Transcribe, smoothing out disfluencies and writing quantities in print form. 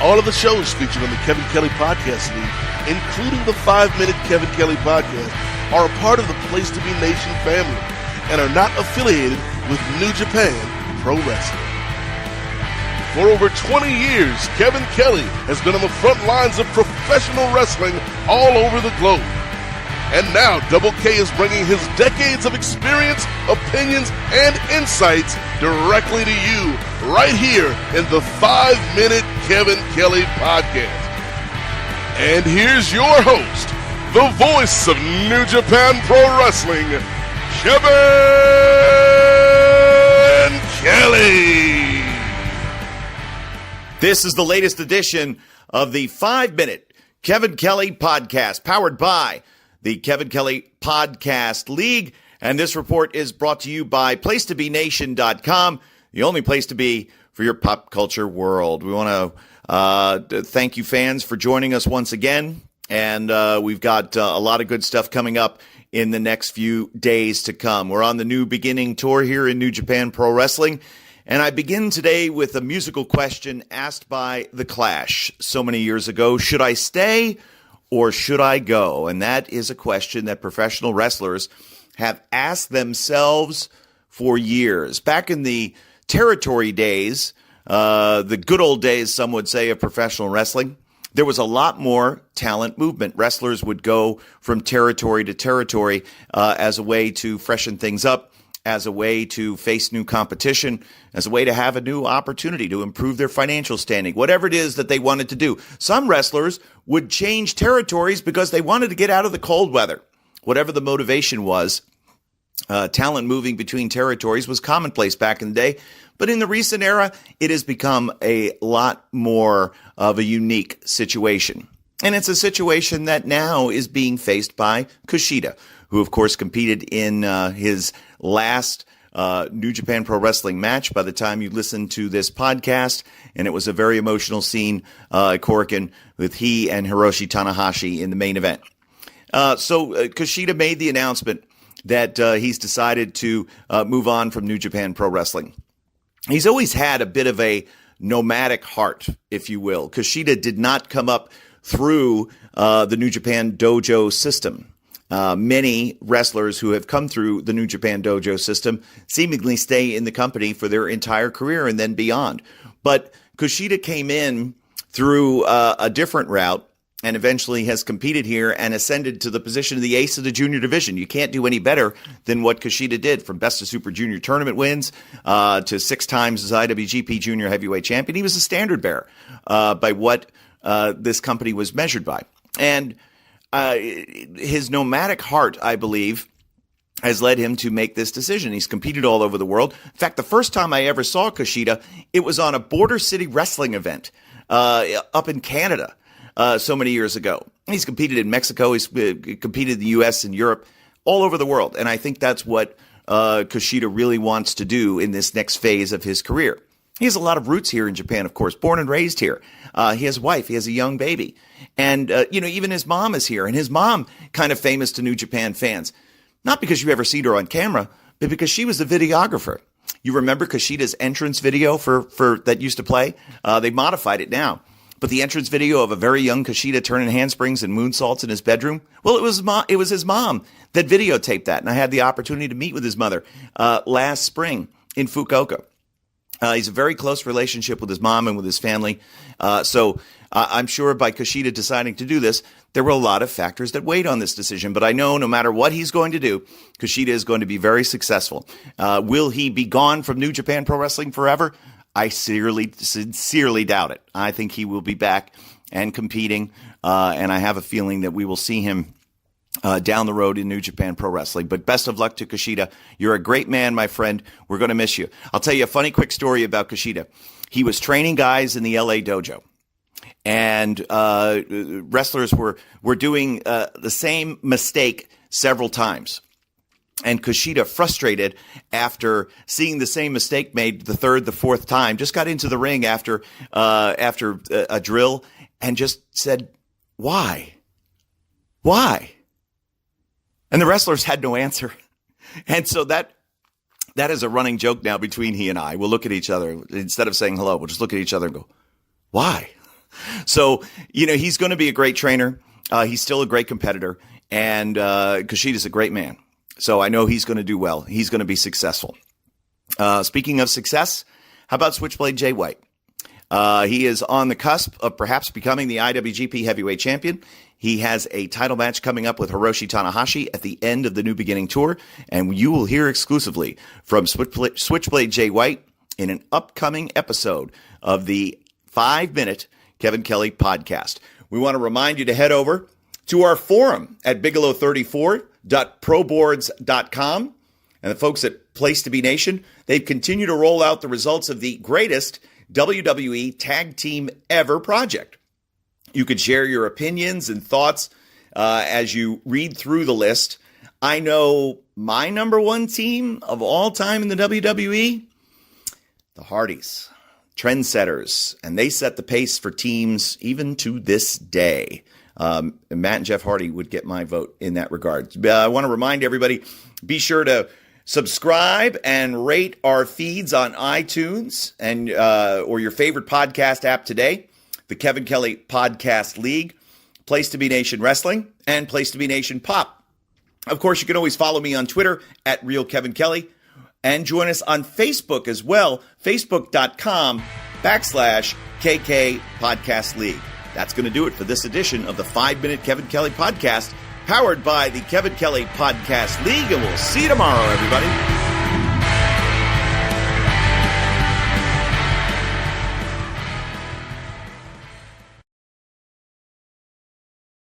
All of the shows featured on the Kevin Kelly Podcast League, including the 5-Minute Kevin Kelly Podcast, are a part of the Place to Be Nation family and are not affiliated with New Japan Pro Wrestling. For over 20 years, Kevin Kelly has been on the front lines of professional wrestling all over the globe. And now Double K is bringing his decades of experience, opinions, and insights directly to you right here in the 5-Minute Kevin Kelly Podcast. And here's your host, the voice of New Japan Pro Wrestling, Kevin Kelly. This is the latest edition of the 5-Minute Kevin Kelly Podcast, powered by the Kevin Kelly Podcast League. And this report is brought to you by PlacetoBeNation.com, the only place to be for your pop culture world. We want to thank you fans for joining us once again. And we've got a lot of good stuff coming up in the next few days to come. We're on the New Beginning Tour here in New Japan Pro Wrestling. And I begin today with a musical question asked by The Clash so many years ago. Should I stay or should I go? And that is a question that professional wrestlers have asked themselves for years. Back in the territory days, the good old days, some would say, of professional wrestling, there was a lot more talent movement. Wrestlers would go from territory to territory as a way to freshen things up, as a way to face new competition, as a way to have a new opportunity to improve their financial standing, whatever it is that they wanted to do. Some wrestlers would change territories because they wanted to get out of the cold weather. Whatever the motivation was, talent moving between territories was commonplace back in the day. But in the recent era, it has become a lot more of a unique situation. And it's a situation that now is being faced by Kushida, who, of course, competed in his last New Japan Pro Wrestling match by the time you listen to this podcast. And it was a very emotional scene at Korakuen with he and Hiroshi Tanahashi in the main event. So Kushida made the announcement that he's decided to move on from New Japan Pro Wrestling. He's always had a bit of a nomadic heart, if you will. Kushida did not come up through the New Japan Dojo system. Many wrestlers who have come through the New Japan Dojo system seemingly stay in the company for their entire career and then beyond. But Kushida came in through a different route and eventually has competed here and ascended to the position of the ace of the junior division. You can't do any better than what Kushida did, from Best of Super Junior tournament wins to 6 times as IWGP Junior Heavyweight Champion. He was a standard bearer by what this company was measured by. And his nomadic heart, I believe, has led him to make this decision. He's competed all over the world. In fact, the first time I ever saw Kushida, it was on a Border City wrestling event up in Canada so many years ago. He's competed in Mexico. He's competed in the U.S. and Europe, all over the world. And I think that's what Kushida really wants to do in this next phase of his career. He has a lot of roots here in Japan, of course, born and raised here. He has a wife. He has a young baby. And, even his mom is here. And his mom, kind of famous to New Japan fans. Not because you ever seen her on camera, but because she was the videographer. You remember Kushida's entrance video for that used to play? They modified it now. But the entrance video of a very young Kushida turning handsprings and moonsaults in his bedroom, well, it was his mom that videotaped that. And I had the opportunity to meet with his mother last spring in Fukuoka. He's a very close relationship with his mom and with his family. So I'm sure by Kushida deciding to do this, there were a lot of factors that weighed on this decision. But I know no matter what he's going to do, Kushida is going to be very successful. Will he be gone from New Japan Pro Wrestling forever? I sincerely doubt it. I think he will be back and competing. And I have a feeling that we will see him down the road in New Japan Pro Wrestling. But best of luck to Kushida. You're a great man, my friend. We're going to miss you. I'll tell you a funny quick story about Kushida. He was training guys in the LA dojo. And wrestlers were doing the same mistake several times. And Kushida, frustrated after seeing the same mistake made the third, the fourth time, just got into the ring after a drill and just said, "Why? Why?" And the wrestlers had no answer. And so that is a running joke now between he and I. We'll look at each other. Instead of saying hello, we'll just look at each other and go, "Why?" So, he's going to be a great trainer. He's still a great competitor, and Kushida is a great man. So I know he's going to do well. He's going to be successful. Speaking of success, how about Switchblade Jay White? He is on the cusp of perhaps becoming the IWGP Heavyweight Champion. He has a title match coming up with Hiroshi Tanahashi at the end of the New Beginning Tour, and you will hear exclusively from Switchblade Jay White in an upcoming episode of the 5-Minute Kevin Kelly podcast. We want to remind you to head over to our forum at bigelow34.proboards.com. And the folks at Place to Be Nation, they've continued to roll out the results of the greatest WWE Tag Team Ever project. You could share your opinions and thoughts as you read through the list. I know my number one team of all time in the WWE, the Hardys, trendsetters, and they set the pace for teams even to this day. Matt and Jeff Hardy would get my vote in that regard. I want to remind everybody, be sure to subscribe and rate our feeds on iTunes and or your favorite podcast app today. The Kevin Kelly Podcast League, Place to Be Nation Wrestling, and Place to Be Nation Pop. Of course, you can always follow me on Twitter at Real Kevin Kelly, and join us on Facebook as well, facebook.com/KK Podcast League. That's going to do it for this edition of the 5-Minute Kevin Kelly Podcast, powered by the Kevin Kelly Podcast League, and we'll see you tomorrow, everybody.